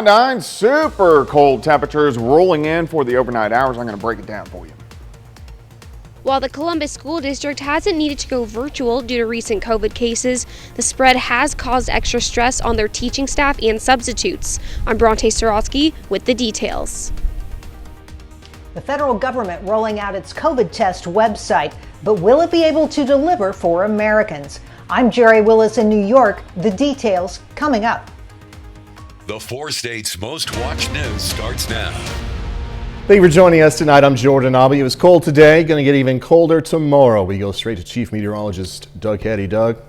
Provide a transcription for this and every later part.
9 super cold temperatures rolling in for the overnight hours. I'm going to break it down for you. While the Columbus School District hasn't needed to go virtual due to recent COVID cases, the spread has caused extra stress on their teaching staff and substitutes. I'm Bronte Sorotsky with the details. The federal government rolling out its COVID test website, but will it be able to deliver for Americans? I'm Jerry Willis in New York. The details coming up. The 4 states' most watched news starts now. Thank you for joining us tonight. I'm Jordan Abby. It was cold today, going to get even colder tomorrow. We go straight to Chief Meteorologist Doug Heddy. Doug?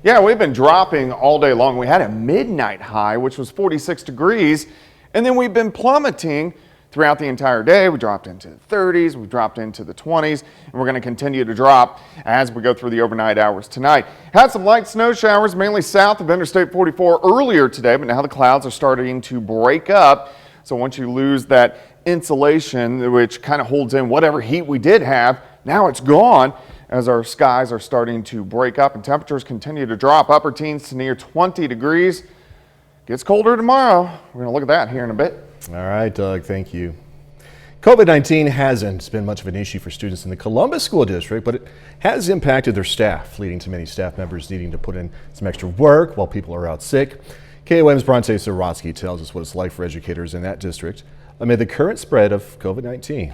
Yeah, we've been dropping all day long. We had a midnight high, which was 46 degrees, and then we've been plummeting throughout the entire day. We dropped into the 30s, we dropped into the 20s, and we're going to continue to drop as we go through the overnight hours tonight. Had some light snow showers, mainly south of Interstate 44 earlier today, but now the clouds are starting to break up. So once you lose that insulation, which kind of holds in whatever heat we did have, now it's gone as our skies are starting to break up and temperatures continue to drop, upper teens to near 20 degrees. Gets colder tomorrow. We're going to look at that here in a bit. All right, Doug, thank you. COVID-19 hasn't been much of an issue for students in the Columbus School District, but it has impacted their staff, leading to many staff members needing to put in some extra work while people are out sick. KOM's Bronte Sorotsky tells us what it's like for educators in that district amid the current spread of COVID-19.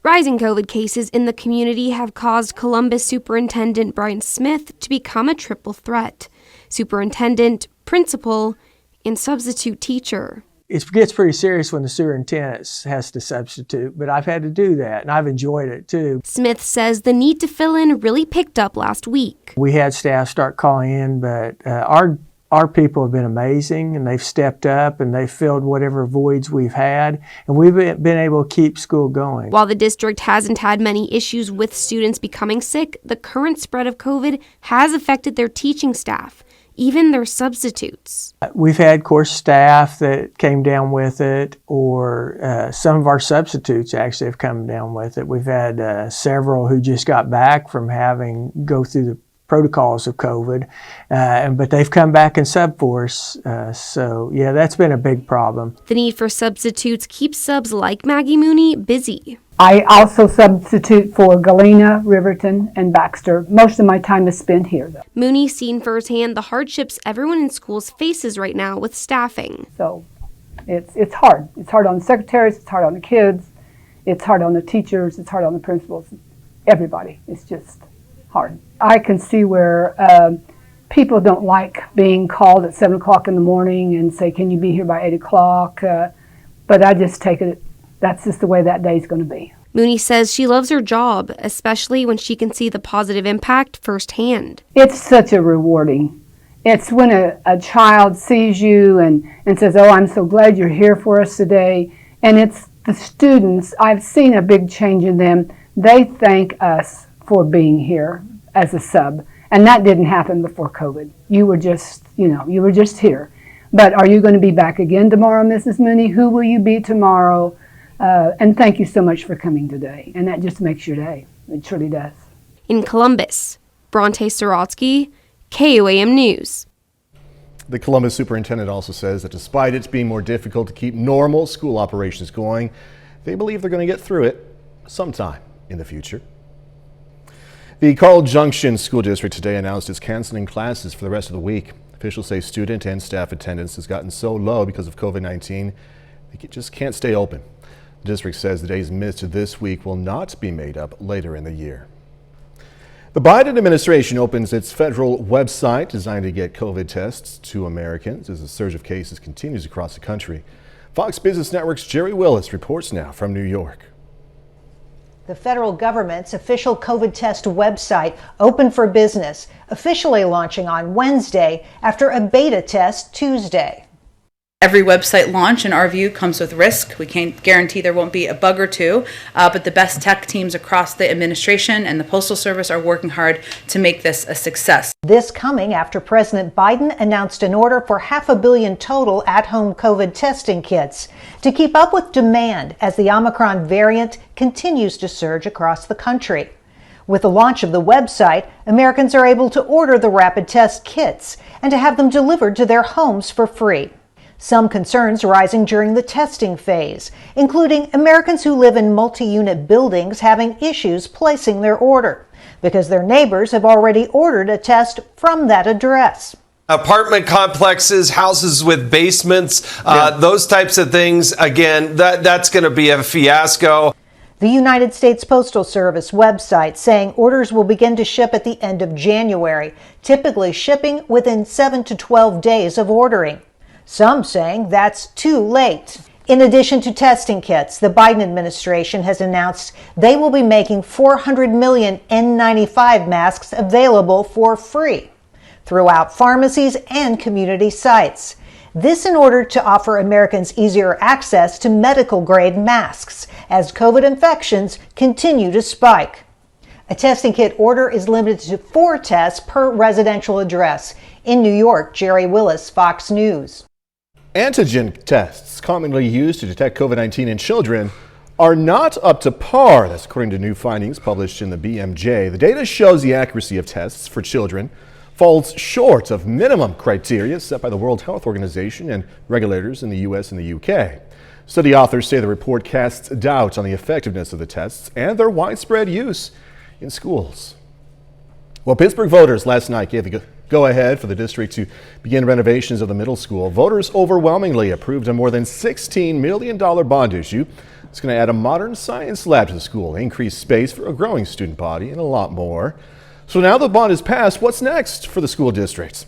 Rising COVID cases in the community have caused Columbus Superintendent Brian Smith to become a triple threat: superintendent, principal, and substitute teacher. It gets pretty serious when the superintendent has to substitute, but I've had to do that, and I've enjoyed it too. Smith says the need to fill in really picked up last week. We had staff start calling in, but our people have been amazing, and they've stepped up and they've filled whatever voids we've had, and we've been able to keep school going. While the district hasn't had many issues with students becoming sick, the current spread of COVID has affected their teaching staff, even their substitutes. We've had course staff that came down with it, or some of our substitutes actually have come down with it. We've had several who just got back from having go through the protocols of COVID, but they've come back in sub for us. So yeah, that's been a big problem. The need for substitutes keeps subs like Maggie Mooney busy. I also substitute for Galena, Riverton, and Baxter. Most of my time is spent here, though. Mooney's seen firsthand the hardships everyone in schools faces right now with staffing. So it's hard. It's hard on the secretaries, it's hard on the kids, it's hard on the teachers, it's hard on the principals, everybody. It's just hard. I can see where people don't like being called at 7 o'clock in the morning and say, can you be here by 8 o'clock? But I just take it, that's just the way that day's going to be. Mooney says she loves her job, especially when she can see the positive impact firsthand. It's such a rewarding. It's when a child sees you and says, oh, I'm so glad you're here for us today. And it's the students, I've seen a big change in them. They thank us for being here as a sub. And that didn't happen before COVID. You were just, you were just here. But are you going to be back again tomorrow, Mrs. Mooney? Who will you be tomorrow? And thank you so much for coming today. And that just makes your day. It truly does. In Columbus, Bronte Sorotsky, KOAM News. The Columbus superintendent also says that despite it being more difficult to keep normal school operations going, they believe they're going to get through it sometime in the future. The Junction School District today announced it's canceling classes for the rest of the week. Officials say student and staff attendance has gotten so low because of COVID-19, they just can't stay open. The district says the days missed this week will not be made up later in the year. The Biden administration opens its federal website designed to get COVID tests to Americans as the surge of cases continues across the country. Fox Business Network's Jerry Willis reports now from New York. The federal government's official COVID test website open for business, officially launching on Wednesday after a beta test Tuesday. Every website launch, in our view, comes with risk. We can't guarantee there won't be a bug or two, but the best tech teams across the administration and the Postal Service are working hard to make this a success. This coming after President Biden announced an order for $500 million total at-home COVID testing kits to keep up with demand as the Omicron variant continues to surge across the country. With the launch of the website, Americans are able to order the rapid test kits and to have them delivered to their homes for free. Some concerns rising during the testing phase, including Americans who live in multi-unit buildings having issues placing their order because their neighbors have already ordered a test from that address. Apartment complexes, houses with basements, those types of things, again, that's going to be a fiasco. The United States Postal Service website saying orders will begin to ship at the end of January, typically shipping within 7 to 12 days of ordering. Some saying that's too late. In addition to testing kits, the Biden administration has announced they will be making 400 million N95 masks available for free throughout pharmacies and community sites. This in order to offer Americans easier access to medical-grade masks as COVID infections continue to spike. A testing kit order is limited to 4 tests per residential address. In New York, Jerry Willis, Fox News. Antigen tests commonly used to detect COVID-19 in children are not up to par. That's according to new findings published in the BMJ. The data shows the accuracy of tests for children falls short of minimum criteria set by the World Health Organization and regulators in the U.S. and the U.K. Study authors say the report casts doubt on the effectiveness of the tests and their widespread use in schools. Well, Pittsburgh voters last night gave the go-ahead for the district to begin renovations of the middle school. Voters overwhelmingly approved a more than $16 million bond issue. It's going to add a modern science lab to the school, increase space for a growing student body, and a lot more. So now the bond is passed, what's next for the school district?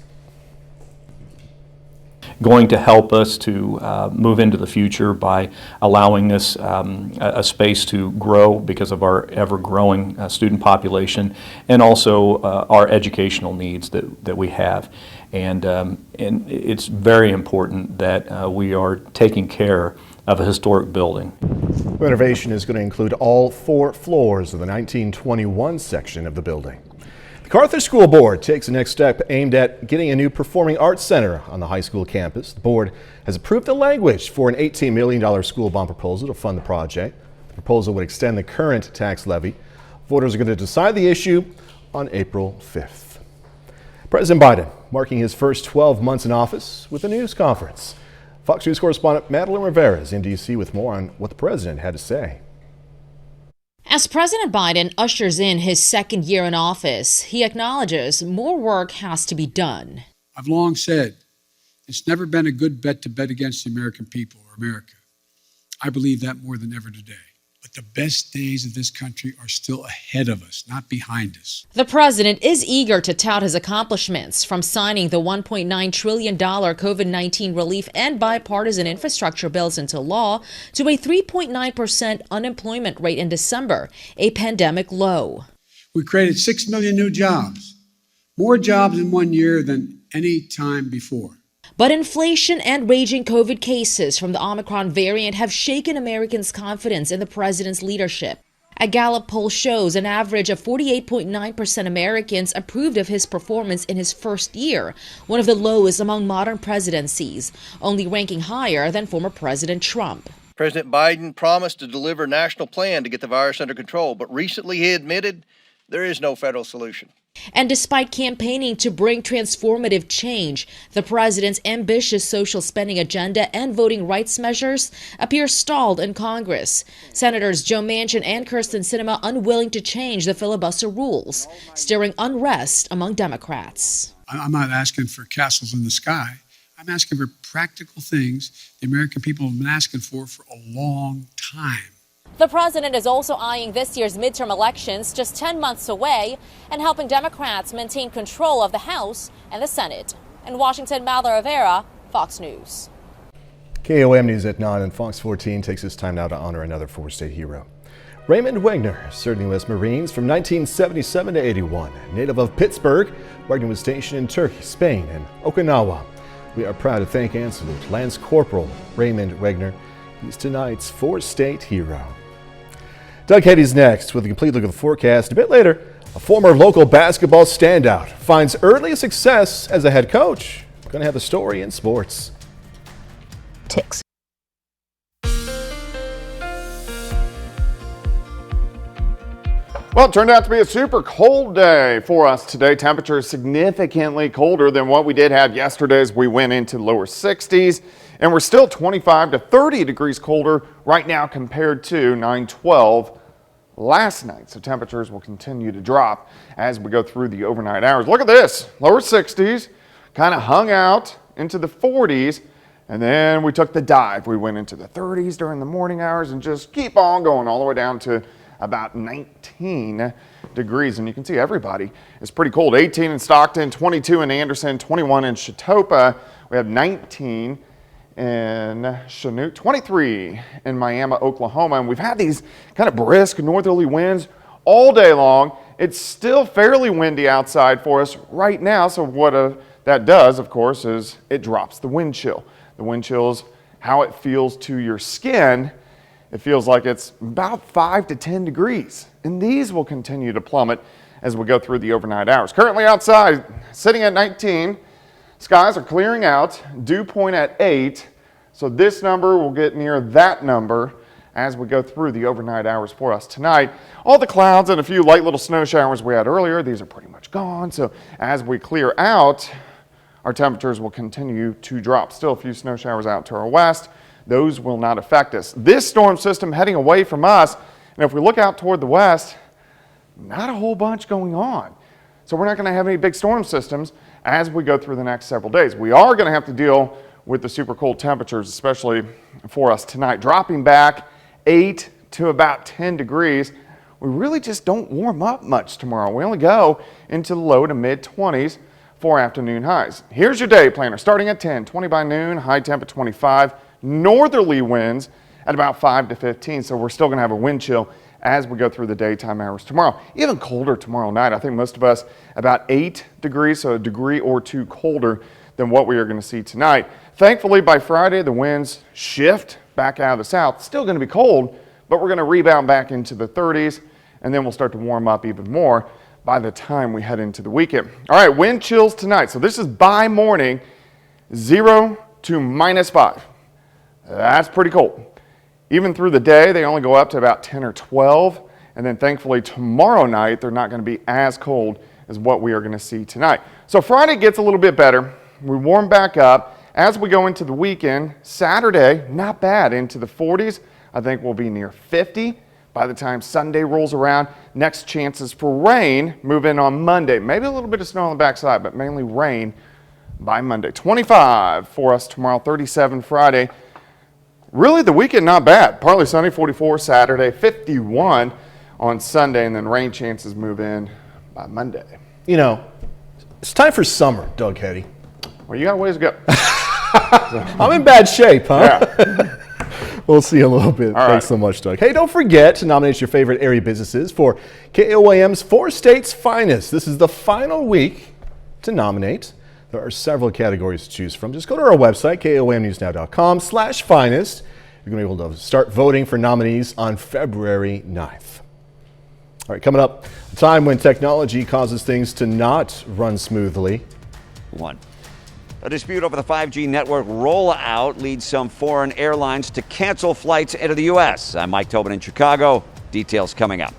Going to help us to move into the future by allowing us a space to grow because of our ever-growing student population, and also our educational needs that we have. And it's very important that we are taking care of a historic building. Renovation is going to include all 4 floors of the 1921 section of the building. The Carthage School Board takes the next step aimed at getting a new performing arts center on the high school campus. The board has approved the language for an $18 million school bond proposal to fund the project. The proposal would extend the current tax levy. Voters are going to decide the issue on April 5th. President Biden marking his first 12 months in office with a news conference. Fox News correspondent Madeline Rivera is in D.C. with more on what the president had to say. As President Biden ushers in his second year in office, he acknowledges more work has to be done. I've long said it's never been a good bet to bet against the American people or America. I believe that more than ever today. But the best days of this country are still ahead of us, not behind us. The president is eager to tout his accomplishments, from signing the $1.9 trillion COVID-19 relief and bipartisan infrastructure bills into law to a 3.9% unemployment rate in December, a pandemic low. We created 6 million new jobs, more jobs in 1 year than any time before. But inflation and raging COVID cases from the Omicron variant have shaken Americans' confidence in the president's leadership. A Gallup poll shows an average of 48.9% Americans approved of his performance in his first year, one of the lowest among modern presidencies, only ranking higher than former President Trump. President Biden promised to deliver a national plan to get the virus under control, but recently he admitted there is no federal solution. And despite campaigning to bring transformative change, the president's ambitious social spending agenda and voting rights measures appear stalled in Congress. Senators Joe Manchin and Kyrsten Sinema unwilling to change the filibuster rules, stirring unrest among Democrats. I'm not asking for castles in the sky. I'm asking for practical things the American people have been asking for a long time. The president is also eyeing this year's midterm elections, just 10 months away, and helping Democrats maintain control of the House and the Senate. In Washington, Madeline Rivera, Fox News. KOM News at 9 and Fox 14 takes this time now to honor another 4-state hero. Raymond Wegner served in the U.S. Marines from 1977 to 81. Native of Pittsburgh, Wegner was stationed in Turkey, Spain, and Okinawa. We are proud to thank and salute Lance Corporal Raymond Wegner. He's tonight's 4-state hero. Doug Heddy's next with a complete look at the forecast. A bit later, a former local basketball standout finds early success as a head coach. Going to have the story in sports. Ticks. Well, it turned out to be a super cold day for us today. Temperatures significantly colder than what we did have yesterday as we went into lower 60s. And we're still 25 to 30 degrees colder right now compared to 9/12 last night. So temperatures will continue to drop as we go through the overnight hours. Look at this, lower 60s, kind of hung out into the 40s, and then we took the dive. We went into the 30s during the morning hours and just keep on going all the way down to about 19 degrees. And you can see everybody is pretty cold. 18 in Stockton, 22 in Anderson, 21 in Chautauqua. We have 19 in Chanute, 23 in Miami, Oklahoma. And we've had these kind of brisk northerly winds all day long. It's still fairly windy outside for us right now. So what that does, of course, is it drops the wind chill. The wind chill is how it feels to your skin. It feels like it's about 5 to 10 degrees. And these will continue to plummet as we go through the overnight hours. Currently outside, sitting at 19. Skies are clearing out, dew point at 8, so this number will get near that number as we go through the overnight hours for us tonight. All the clouds and a few light little snow showers we had earlier, these are pretty much gone, so as we clear out, our temperatures will continue to drop. Still a few snow showers out to our west. Those will not affect us. This storm system heading away from us, and if we look out toward the west, not a whole bunch going on. So we're not going to have any big storm systems as we go through the next several days. We are going to have to deal with the super cold temperatures, especially for us tonight, dropping back 8 to about 10 degrees. We really just don't warm up much tomorrow. We only go into the low to mid 20s for afternoon highs. Here's your day planner. Starting at 10, 20 by noon, high temp at 25, northerly winds at about 5 to 15. So we're still going to have a wind chill as we go through the daytime hours tomorrow. Even colder tomorrow night. I think most of us about 8 degrees, so a degree or two colder than what we are going to see tonight. Thankfully, by Friday, the winds shift back out of the south. Still going to be cold, but we're going to rebound back into the 30s, and then we'll start to warm up even more by the time we head into the weekend. All right, wind chills tonight. So this is by morning, 0 to -5. That's pretty cold. Even through the day, they only go up to about 10 or 12. And then thankfully tomorrow night, they're not going to be as cold as what we are going to see tonight. So Friday gets a little bit better. We warm back up. As we go into the weekend, Saturday, not bad, into the 40s. I think we'll be near 50 by the time Sunday rolls around. Next chances for rain move in on Monday. Maybe a little bit of snow on the backside, but mainly rain by Monday. 25 for us tomorrow, 37 Friday. Really, the weekend not bad. Partly sunny, 44 Saturday, 51 on Sunday, and then rain chances move in by Monday. You know, it's time for summer, Doug Hetty. Well, you got a ways to go. I'm in bad shape, huh? Yeah. We'll see you in a little bit. All Thanks right. so much, Doug. Hey, don't forget to nominate your favorite area businesses for KOAM's 4 States Finest. This is the final week to nominate. There are several categories to choose from. Just go to our website, KOAMnewsnow.com/finest. You're going to be able to start voting for nominees on February 9th. All right, coming up, a time when technology causes things to not run smoothly. A dispute over the 5G network rollout leads some foreign airlines to cancel flights into the U.S. I'm Mike Tobin in Chicago. Details coming up.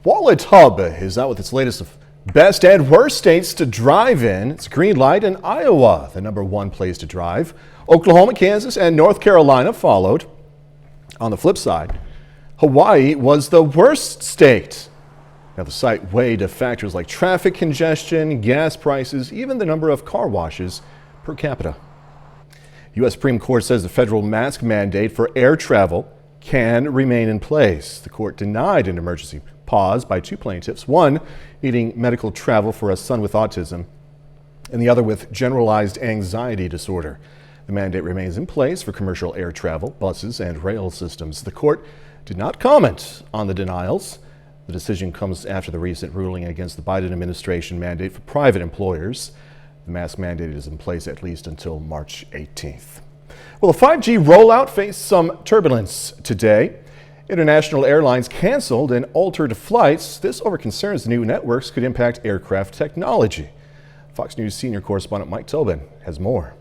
Wallet Hub is out with its latest of best and worst states to drive in. It's green light in Iowa, the #1 place to drive. Oklahoma, Kansas, and North Carolina followed. On the flip side, Hawaii was the worst state. Now, the site weighed factors like traffic congestion, gas prices, even the number of car washes per capita. U.S. Supreme Court says the federal mask mandate for air travel can remain in place. The court denied an emergency pause by 2 plaintiffs, one needing medical travel for a son with autism, and the other with generalized anxiety disorder. The mandate remains in place for commercial air travel, buses, and rail systems. The court did not comment on the denials. The decision comes after the recent ruling against the Biden administration mandate for private employers. The mask mandate is in place at least until March 18th. Well, the 5G rollout faced some turbulence today. International airlines canceled and altered flights. This over concerns the new networks could impact aircraft technology. Fox News senior correspondent Mike Tobin has more.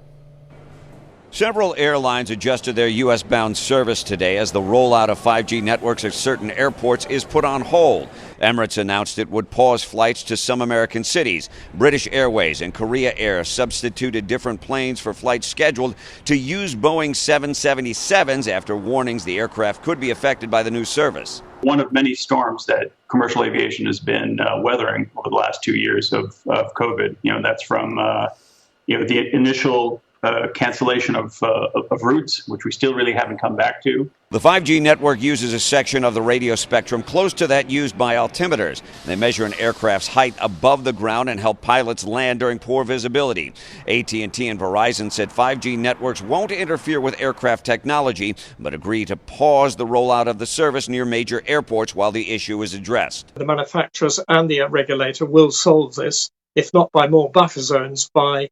Several airlines adjusted their U.S.-bound service today as the rollout of 5G networks at certain airports is put on hold. Emirates announced it would pause flights to some American cities. British Airways and Korea Air substituted different planes for flights scheduled to use Boeing 777s after warnings the aircraft could be affected by the new service. One of many storms that commercial aviation has been weathering over the last 2 years of COVID. That's from the initial cancellation of routes, which we still really haven't come back to. The 5G network uses a section of the radio spectrum close to that used by altimeters. They measure an aircraft's height above the ground and help pilots land during poor visibility. AT&T and Verizon said 5G networks won't interfere with aircraft technology, but agree to pause the rollout of the service near major airports while the issue is addressed. The manufacturers and the regulator will solve this, if not by more buffer zones, by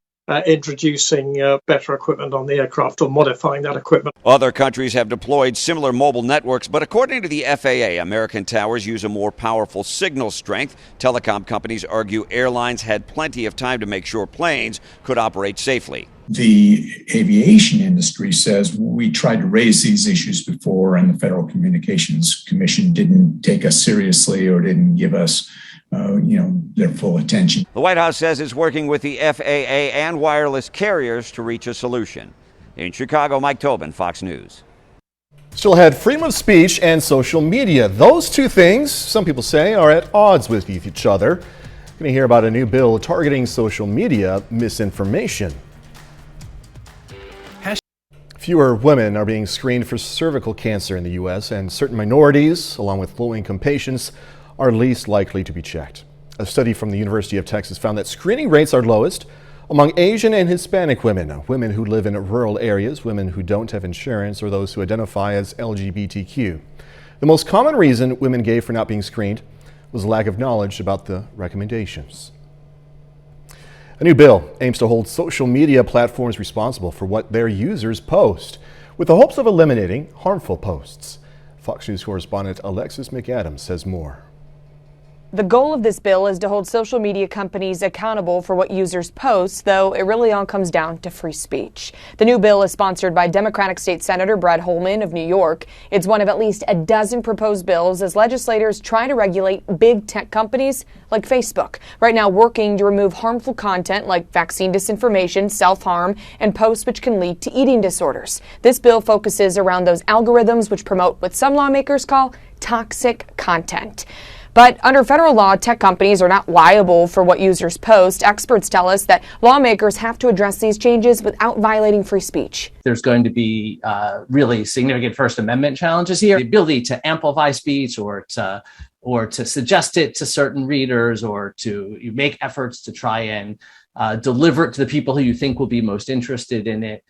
introducing better equipment on the aircraft or modifying that equipment. Other countries have deployed similar mobile networks, but according to the FAA, American towers use a more powerful signal strength. Telecom companies argue airlines had plenty of time to make sure planes could operate safely. The aviation industry says we tried to raise these issues before, and the Federal Communications Commission didn't take us seriously or didn't give us their full attention. The White House says it's working with the FAA and wireless carriers to reach a solution. In Chicago, Mike Tobin, Fox News. Still ahead, freedom of speech and social media. Those two things, some people say, are at odds with each other. Going to hear about a new bill targeting social media misinformation. Fewer women are being screened for cervical cancer in the U.S., and certain minorities, along with low-income patients, are least likely to be checked. A study from the University of Texas found that screening rates are lowest among Asian and Hispanic women, women who live in rural areas, women who don't have insurance, or those who identify as LGBTQ. The most common reason women gave for not being screened was lack of knowledge about the recommendations. A new bill aims to hold social media platforms responsible for what their users post, with the hopes of eliminating harmful posts. Fox News correspondent Alexis McAdams says more. The goal of this bill is to hold social media companies accountable for what users post, though it really all comes down to free speech. The new bill is sponsored by Democratic State Senator Brad Holman of New York. It's one of at least a dozen proposed bills as legislators try to regulate big tech companies like Facebook, right now working to remove harmful content like vaccine disinformation, self-harm, and posts which can lead to eating disorders. This bill focuses around those algorithms which promote what some lawmakers call toxic content. But under federal law, tech companies are not liable for what users post. Experts tell us that lawmakers have to address these changes without violating free speech. There's going to be really significant First Amendment challenges here. The ability to amplify speech or to suggest it to certain readers or to make efforts to try and deliver it to the people who you think will be most interested in it.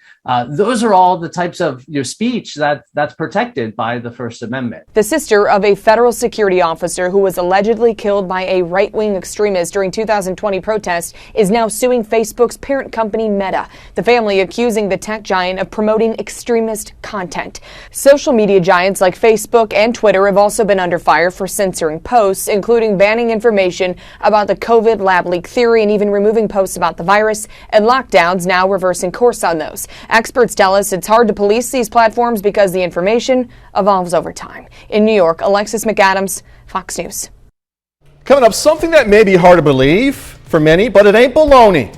Those are all the types of speech that's protected by the First Amendment. The sister of a federal security officer who was allegedly killed by a right-wing extremist during 2020 protests is now suing Facebook's parent company Meta, the family accusing the tech giant of promoting extremist content. Social media giants like Facebook and Twitter have also been under fire for censoring posts, including banning information about the COVID lab leak theory and even removing posts about the virus, and lockdowns now reversing course on those. Experts tell us it's hard to police these platforms because the information evolves over time. In New York, Alexis McAdams, Fox News. Coming up, something that may be hard to believe for many, but it ain't baloney.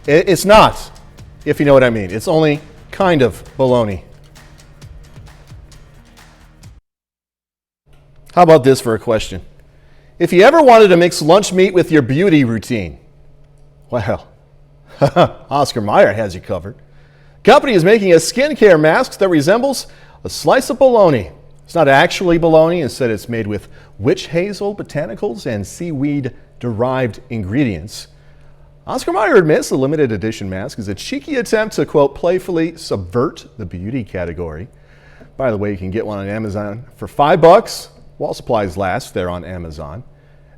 It's not, if you know what I mean. It's only kind of baloney. How about this for a question? If you ever wanted to mix lunch meat with your beauty routine, well, Oscar Mayer has you covered. The company is making a skincare mask that resembles a slice of bologna. It's not actually bologna. Instead, it's made with witch hazel, botanicals, and seaweed-derived ingredients. Oscar Mayer admits the limited edition mask is a cheeky attempt to, quote, playfully subvert the beauty category. By the way, you can get one on Amazon for $5 while supplies last. They're on Amazon.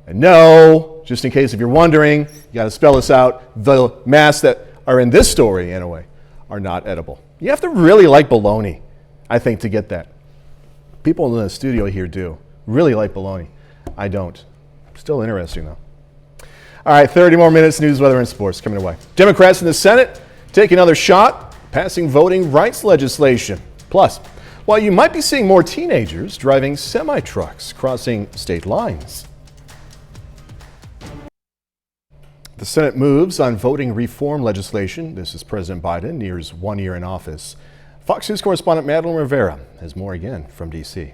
And no, just in case if you're wondering, you got to spell this out, the masks that are in this story, anyway, are not edible. You have to really like bologna, I think, to get that. People in the studio here do. Really like bologna. I don't. Still interesting, though. All right, 30 more minutes, news, weather, and sports coming away. Democrats in the Senate take another shot passing voting rights legislation. Plus, while you might be seeing more teenagers driving semi-trucks crossing state lines. The Senate moves on voting reform legislation. This is President Biden nears 1 year in office. Fox News correspondent Madeline Rivera has more again from D.C.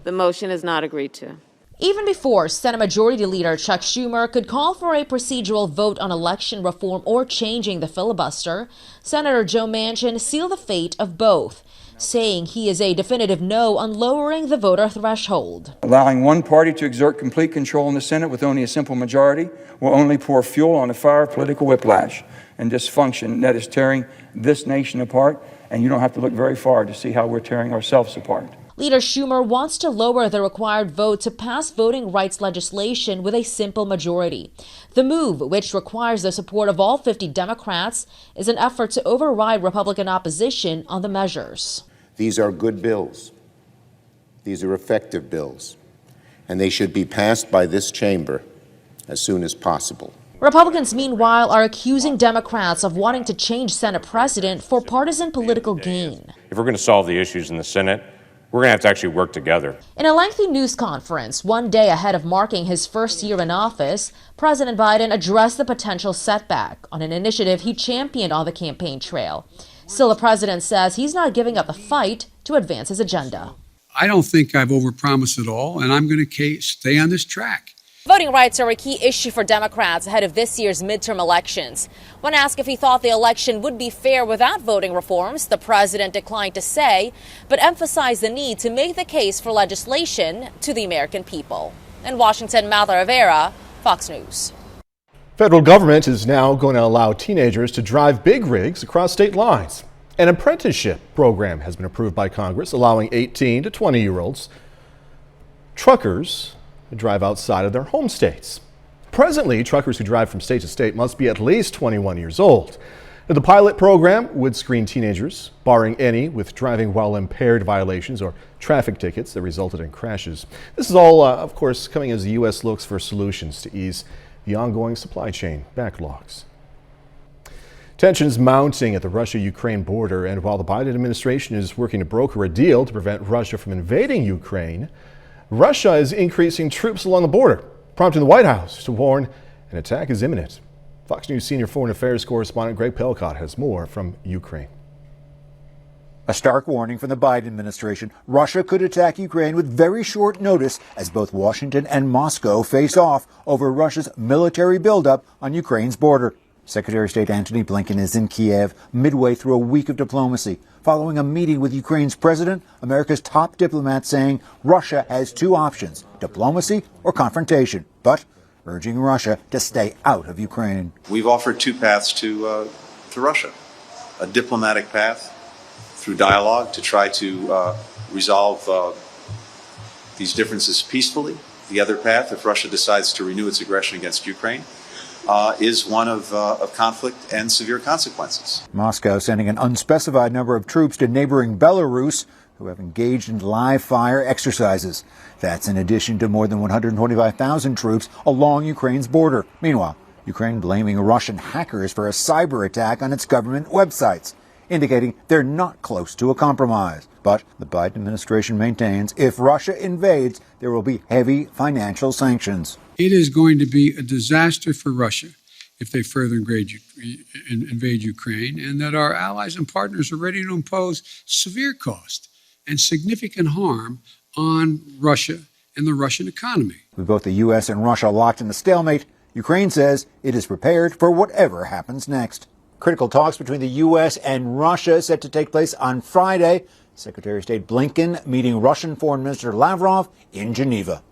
The motion is not agreed to. Even before Senate Majority Leader Chuck Schumer could call for a procedural vote on election reform or changing the filibuster, Senator Joe Manchin sealed the fate of both, saying he is a definitive no on lowering the voter threshold. Allowing one party to exert complete control in the Senate with only a simple majority will only pour fuel on the fire of political whiplash and dysfunction that is tearing this nation apart, and you don't have to look very far to see how we're tearing ourselves apart. Leader Schumer wants to lower the required vote to pass voting rights legislation with a simple majority. The move, which requires the support of all 50 Democrats, is an effort to override Republican opposition on the measures. These are good bills. These are effective bills, and they should be passed by this chamber as soon as possible. Republicans, meanwhile, are accusing Democrats of wanting to change Senate precedent for partisan political gain. If we're going to solve the issues in the Senate, we're going to have to actually work together. In a lengthy news conference, one day ahead of marking his first year in office, President Biden addressed the potential setback on an initiative he championed on the campaign trail. Still, the president says he's not giving up the fight to advance his agenda. I don't think I've overpromised at all, and I'm going to stay on this track. Voting rights are a key issue for Democrats ahead of this year's midterm elections. When asked if he thought the election would be fair without voting reforms, the president declined to say, but emphasized the need to make the case for legislation to the American people. In Washington, Madeline Rivera, Fox News. Federal government is now going to allow teenagers to drive big rigs across state lines. An apprenticeship program has been approved by Congress, allowing 18 to 20-year-olds truckers to drive outside of their home states. Presently, truckers who drive from state to state must be at least 21 years old. Now, the pilot program would screen teenagers, barring any with driving while impaired violations or traffic tickets that resulted in crashes. This is all, of course, coming as the U.S. looks for solutions to ease the ongoing supply chain backlogs. Tensions mounting at the Russia-Ukraine border, and while the Biden administration is working to broker a deal to prevent Russia from invading Ukraine, Russia is increasing troops along the border, prompting the White House to warn an attack is imminent. Fox News senior foreign affairs correspondent Greg Pelcott has more from Ukraine. A stark warning from the Biden administration. Russia could attack Ukraine with very short notice as both Washington and Moscow face off over Russia's military buildup on Ukraine's border. Secretary of State Antony Blinken is in Kiev midway through a week of diplomacy, following a meeting with Ukraine's president, America's top diplomat saying Russia has two options, diplomacy or confrontation, but urging Russia to stay out of Ukraine. We've offered two paths to Russia, a diplomatic path through dialogue to try to resolve these differences peacefully. The other path, if Russia decides to renew its aggression against Ukraine, is one of conflict and severe consequences. Moscow sending an unspecified number of troops to neighboring Belarus who have engaged in live fire exercises. That's in addition to more than 125,000 troops along Ukraine's border. Meanwhile, Ukraine blaming Russian hackers for a cyber attack on its government websites, indicating they're not close to a compromise. But the Biden administration maintains if Russia invades, there will be heavy financial sanctions. It is going to be a disaster for Russia if they further invade Ukraine, and that our allies and partners are ready to impose severe cost and significant harm on Russia and the Russian economy. With both the U.S. and Russia locked in a stalemate, Ukraine says it is prepared for whatever happens next. Critical talks between the U.S. and Russia set to take place on Friday. Secretary of State Blinken meeting Russian Foreign Minister Lavrov in Geneva.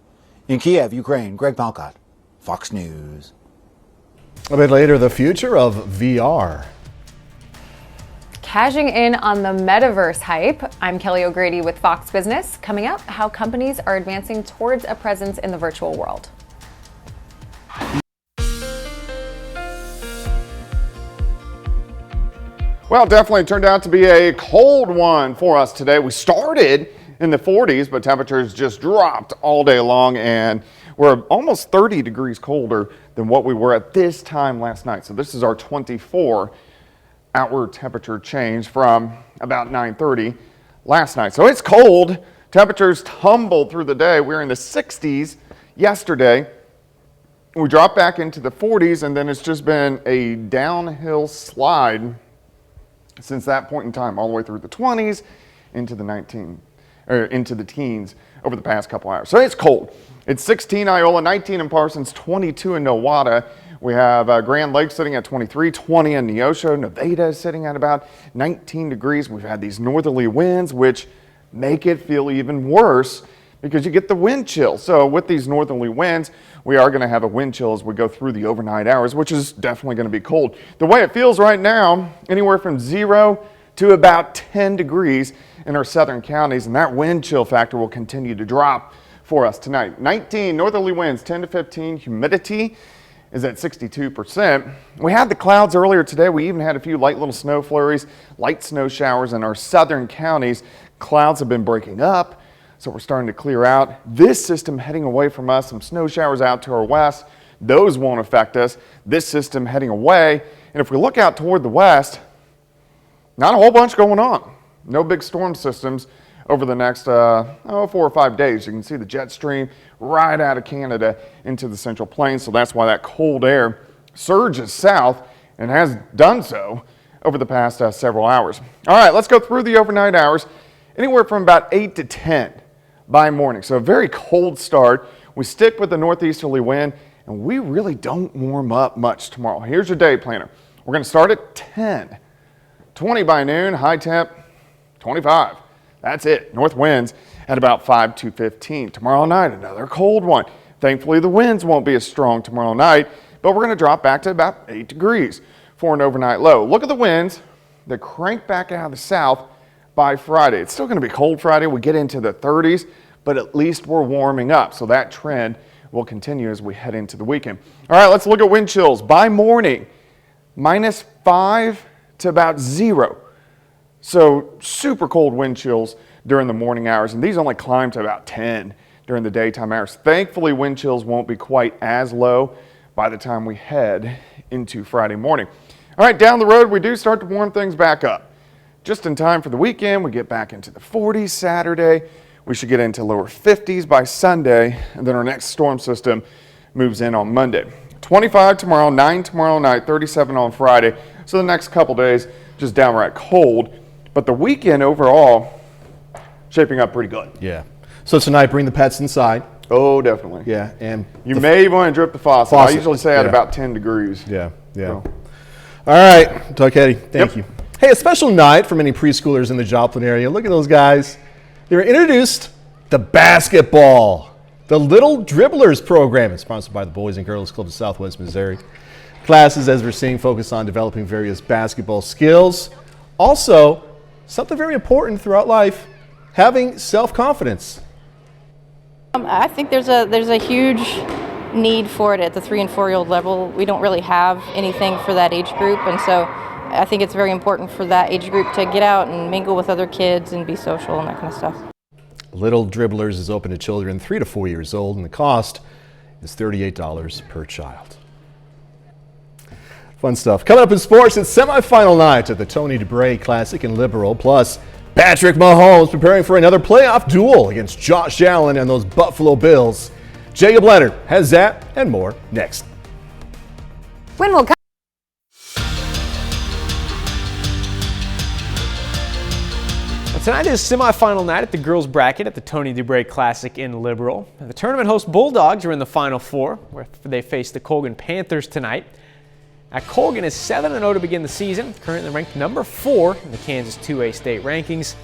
In Kiev, Ukraine, Greg Palcott, Fox News. A bit later, the future of VR. Cashing in on the metaverse hype, I'm Kelly O'Grady with Fox Business. Coming up, how companies are advancing towards a presence in the virtual world. Well, it definitely turned out to be a cold one for us today. We started in the 40s, but temperatures just dropped all day long, and we're almost 30 degrees colder than what we were at this time last night. So this is our 24 outward temperature change from about 9:30 last night. So it's cold. Temperatures tumbled through the day. We were in the 60s yesterday. We dropped back into the 40s, and then it's just been a downhill slide since that point in time, all the way through the 20s into the teens over the past couple hours. So it's cold. It's 16 Iola, 19 in Parsons, 22 in Nowata. We have Grand Lake sitting at 23, 20 in Neosho. Nevada is sitting at about 19 degrees. We've had these northerly winds, which make it feel even worse because you get the wind chill. So with these northerly winds, we are going to have a wind chill as we go through the overnight hours, which is definitely going to be cold. The way it feels right now, anywhere from 0 to about 10 degrees in our southern counties, and that wind chill factor will continue to drop for us tonight. 19 northerly winds, 10 to 15. Humidity is at 62%. We had the clouds earlier today. We even had a few light little snow flurries, light snow showers in our southern counties. Clouds have been breaking up, so we're starting to clear out. This system heading away from us, some snow showers out to our west. Those won't affect us. This system heading away, and if we look out toward the west, not a whole bunch going on. No big storm systems over the next 4 or 5 days. You can see the jet stream right out of Canada into the Central Plains, so that's why that cold air surges south and has done so over the past several hours. All right, let's go through the overnight hours, anywhere from about 8 to 10 by morning. So a very cold start. We stick with the northeasterly wind, and we really don't warm up much tomorrow. Here's your day planner. We're going to start at 10. 20 by noon, high temp, 25. That's it. North winds at about 5 to 15. Tomorrow night, another cold one. Thankfully, the winds won't be as strong tomorrow night, but we're going to drop back to about 8 degrees for an overnight low. Look at the winds that crank back out of the south by Friday. It's still going to be cold Friday. We get into the 30s, but at least we're warming up. So that trend will continue as we head into the weekend. All right, let's look at wind chills. By morning, -5 to about 0. So super cold wind chills during the morning hours, and these only climb to about 10 during the daytime hours. Thankfully, wind chills won't be quite as low by the time we head into Friday morning. All right, down the road, we do start to warm things back up. Just in time for the weekend, we get back into the 40s Saturday. We should get into lower 50s by Sunday, and then our next storm system moves in on Monday. 25 tomorrow, 9 tomorrow night, 37 on Friday. So the next couple days, just downright cold. But the weekend overall, shaping up pretty good. Yeah. So tonight, bring the pets inside. Oh, definitely. Yeah, and you may want to drip the faucet. I usually say at about 10 degrees. Yeah, yeah. So. All right, Doug Hetty, thank you. Hey, a special night for many preschoolers in the Joplin area. Look at those guys. They were introduced to basketball. The Little Dribblers program is sponsored by the Boys and Girls Club of Southwest Missouri. Classes, as we're seeing, focus on developing various basketball skills. Also, something very important throughout life, having self-confidence. I think there's a huge need for it at the 3- and 4-year-old level. We don't really have anything for that age group, and so I think it's very important for that age group to get out and mingle with other kids and be social and that kind of stuff. Little Dribblers is open to children 3 to 4 years old, and the cost is $38 per child. Fun stuff. Coming up in sports, it's semifinal night at the Tony DeBray Classic in Liberal, plus Patrick Mahomes preparing for another playoff duel against Josh Allen and those Buffalo Bills. Jacob Leonard has that and more next. When will Tonight is semifinal night at the girls bracket at the Tony DeBray Classic in Liberal. The tournament host Bulldogs are in the Final Four, where they face the Colgan Panthers tonight. Now, Colgan is 7-0 to begin the season, currently ranked number 4 in the Kansas 2A state rankings.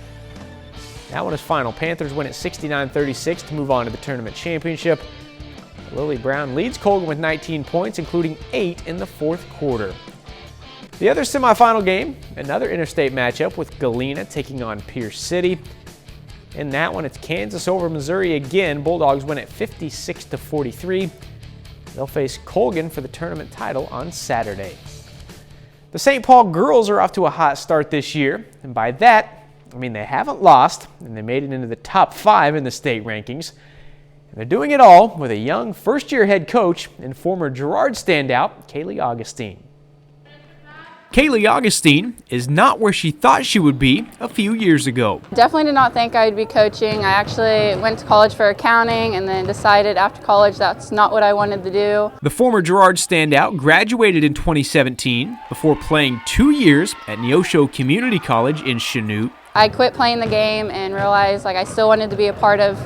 That one is final. Panthers win at 69-36 to move on to the tournament championship. Lily Brown leads Colgan with 19 points, including 8 in the fourth quarter. The other semifinal game, another interstate matchup with Galena taking on Pierce City. In that one, it's Kansas over Missouri again. Bulldogs win at 56-43. They'll face Colgan for the tournament title on Saturday. The St. Paul girls are off to a hot start this year, and by that, I mean they haven't lost, and they made it into the top 5 in the state rankings. And they're doing it all with a young first-year head coach and former Girard standout, Kaylee Augustine. Kaylee Augustine is not where she thought she would be a few years ago. Definitely did not think I'd be coaching. I actually went to college for accounting and then decided after college that's not what I wanted to do. The former Girard standout graduated in 2017 before playing 2 years at Neosho Community College in Chanute. I quit playing the game and realized I still wanted to be a part of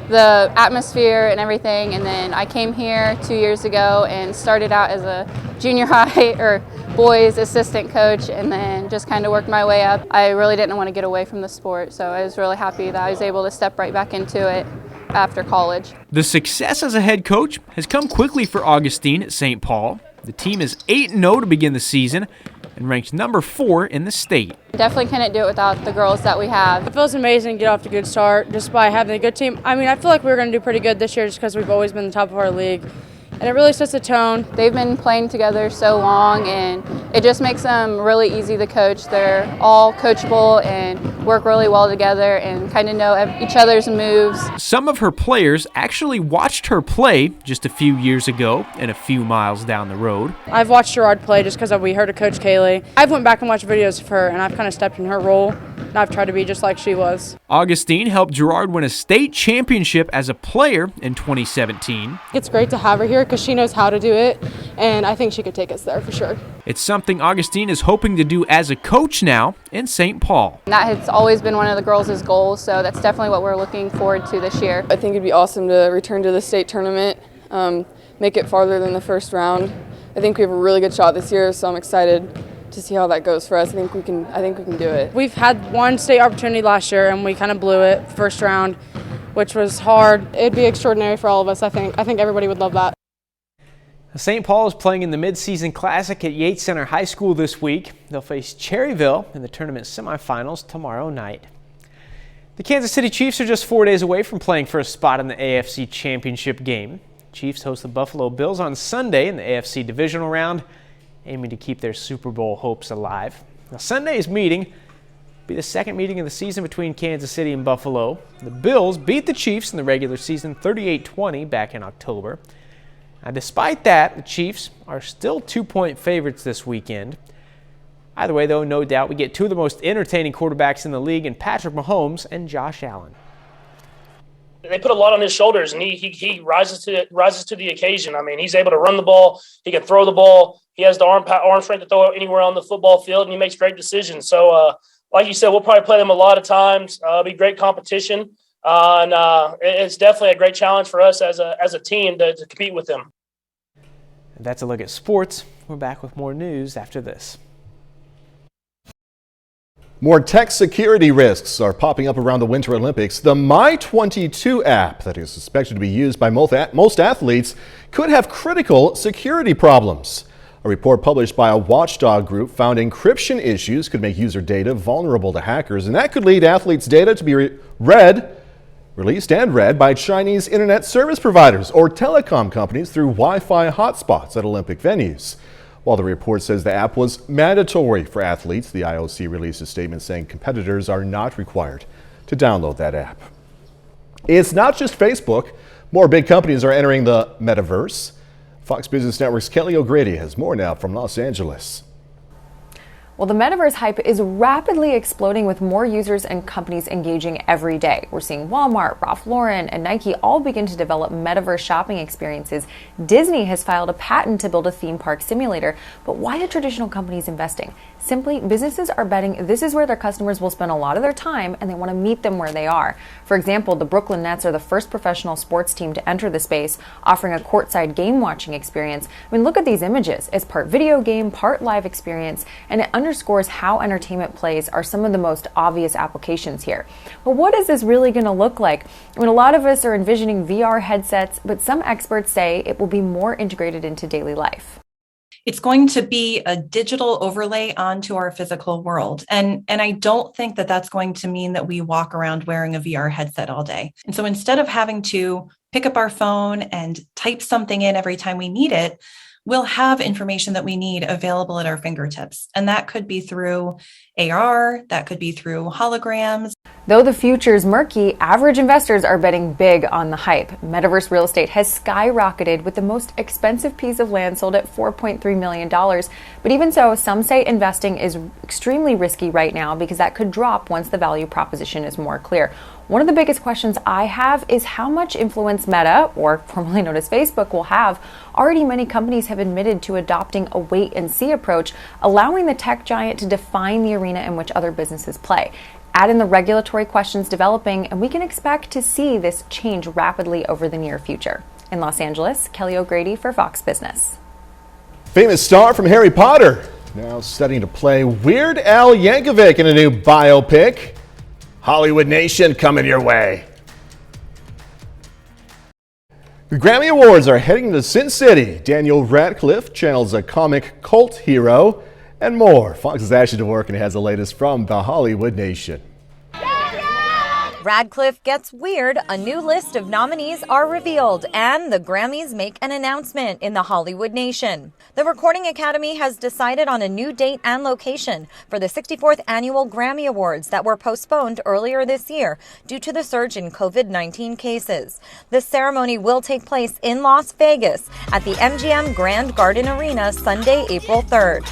the atmosphere and everything, and then I came here 2 years ago and started out as a junior high or boys assistant coach, and then just kind of worked my way up. I really didn't want to get away from the sport, so I was really happy that I was able to step right back into it after college. The success as a head coach has come quickly for Augustine at St. Paul. The team is 8-0 to begin the season and ranked number 4 in the state. Definitely couldn't do it without the girls that we have. It feels amazing to get off to a good start just by having a good team. I mean, I feel like we're going to do pretty good this year just because we've always been the top of our league. And it really sets the tone. They've been playing together so long, and it just makes them really easy to coach. They're all coachable and work really well together and kind of know each other's moves. Some of her players actually watched her play just a few years ago and a few miles down the road. I've watched Girard play just because we heard of Coach Kaylee. I've went back and watched videos of her, and I've kind of stepped in her role, and I've tried to be just like she was. Augustine helped Girard win a state championship as a player in 2017. It's great to have her here because she knows how to do it, and I think she could take us there for sure. It's something Augustine is hoping to do as a coach now in St. Paul. That has always been one of the girls' goals, so that's definitely what we're looking forward to this year. I think it'd be awesome to return to the state tournament, make it farther than the first round. I think we have a really good shot this year, so I'm excited to see how that goes for us. I think we can do it. We've had one state opportunity last year, and we kind of blew it first round, which was hard. It'd be extraordinary for all of us, I think. I think everybody would love that. St. Paul is playing in the Mid-Season Classic at Yates Center High School this week. They'll face Cherryville in the tournament semifinals tomorrow night. The Kansas City Chiefs are just 4 days away from playing for a spot in the AFC Championship game. Chiefs host the Buffalo Bills on Sunday in the AFC Divisional Round, aiming to keep their Super Bowl hopes alive. Now, Sunday's meeting will be the second meeting of the season between Kansas City and Buffalo. The Bills beat the Chiefs in the regular season 38-20 back in October. Now, despite that, the Chiefs are still 2-point favorites this weekend. Either way, though, no doubt we get two of the most entertaining quarterbacks in the league in Patrick Mahomes and Josh Allen. They put a lot on his shoulders, and he rises to the occasion. I mean, he's able to run the ball. He can throw the ball. He has the arm strength to throw it anywhere on the football field, and he makes great decisions. So, like you said, we'll probably play them a lot of times. It'll be great competition. And it's definitely a great challenge for us as a team to compete with them. And that's a look at sports. We're back with more news after this. More tech security risks are popping up around the Winter Olympics. The My22 app that is suspected to be used by most athletes could have critical security problems. A report published by a watchdog group found encryption issues could make user data vulnerable to hackers, and that could lead athletes' data to be released and read by Chinese internet service providers or telecom companies through Wi-Fi hotspots at Olympic venues. While the report says the app was mandatory for athletes, the IOC released a statement saying competitors are not required to download that app. It's not just Facebook. More big companies are entering the metaverse. Fox Business Network's Kaylee Augustine has more now from Los Angeles. Well, the metaverse hype is rapidly exploding with more users and companies engaging every day. We're seeing Walmart, Ralph Lauren, and Nike all begin to develop metaverse shopping experiences. Disney has filed a patent to build a theme park simulator. But why are traditional companies investing? Simply, businesses are betting this is where their customers will spend a lot of their time, and they want to meet them where they are. For example, the Brooklyn Nets are the first professional sports team to enter the space, offering a courtside game watching experience. I mean, look at these images. It's part video game, part live experience, and it underscores how entertainment plays are some of the most obvious applications here. But what is this really going to look like? I mean, a lot of us are envisioning VR headsets, but some experts say it will be more integrated into daily life. It's going to be a digital overlay onto our physical world. And I don't think that that's going to mean that we walk around wearing a VR headset all day. And so instead of having to pick up our phone and type something in every time we need it, we'll have information that we need available at our fingertips. And that could be through AR, that could be through holograms. Though the future is murky, average investors are betting big on the hype. Metaverse real estate has skyrocketed, with the most expensive piece of land sold at $4.3 million. But even so, some say investing is extremely risky right now because that could drop once the value proposition is more clear. One of the biggest questions I have is how much influence Meta, or formerly known as Facebook, will have. Already many companies have admitted to adopting a wait-and-see approach, allowing the tech giant to define the arena in which other businesses play. Add in the regulatory questions developing, and we can expect to see this change rapidly over the near future. In Los Angeles, Kelly O'Grady for Fox Business. Famous star from Harry Potter now studying to play Weird Al Yankovic in a new biopic. Hollywood Nation coming your way. The Grammy Awards are heading to Sin City. Daniel Radcliffe channels a comic cult hero and more. Fox's Ashley Dworkin has the latest from the Hollywood Nation. Radcliffe gets weird, a new list of nominees are revealed, and the Grammys make an announcement in the Hollywood Nation. The Recording Academy has decided on a new date and location for the 64th Annual Grammy Awards that were postponed earlier this year due to the surge in COVID-19 cases. The ceremony will take place in Las Vegas at the MGM Grand Garden Arena Sunday, April 3rd.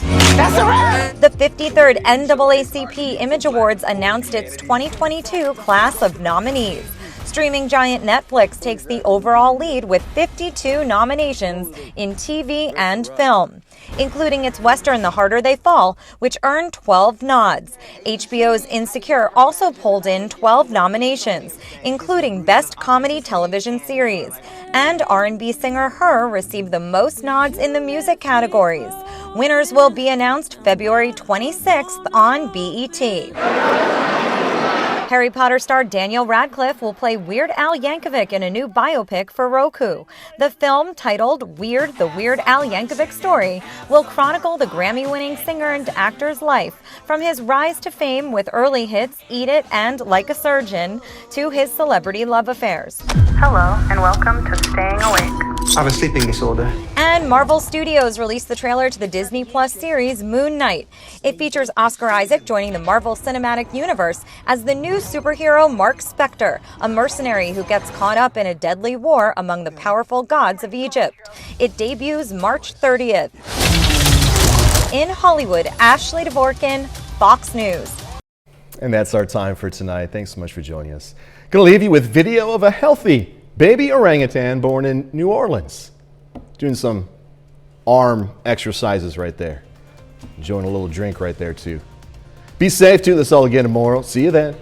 The 53rd NAACP Image Awards announced its 2022 class of nominees. Streaming giant Netflix takes the overall lead with 52 nominations in TV and film, including its Western The Harder They Fall, which earned 12 nods. HBO's Insecure also pulled in 12 nominations, including Best Comedy Television Series. And R&B singer Her received the most nods in the music categories. Winners will be announced February 26th on BET. Harry Potter star Daniel Radcliffe will play Weird Al Yankovic in a new biopic for Roku. The film, titled Weird: The Weird Al Yankovic Story, will chronicle the Grammy-winning singer and actor's life, from his rise to fame with early hits Eat It and Like a Surgeon, to his celebrity love affairs. Hello, and welcome to Staying Awake. I have a sleeping disorder. And Marvel Studios released the trailer to the Disney Plus series Moon Knight. It features Oscar Isaac joining the Marvel Cinematic Universe as the new superhero Mark Spector, a mercenary who gets caught up in a deadly war among the powerful gods of Egypt. It debuts March 30th. In Hollywood, Ashley Dvorkin, Fox News. And that's our time for tonight. Thanks so much for joining us. Gonna leave you with video of a healthy baby orangutan born in New Orleans. Doing some arm exercises right there. Enjoying a little drink right there too. Be safe, too. This all again tomorrow. See you then.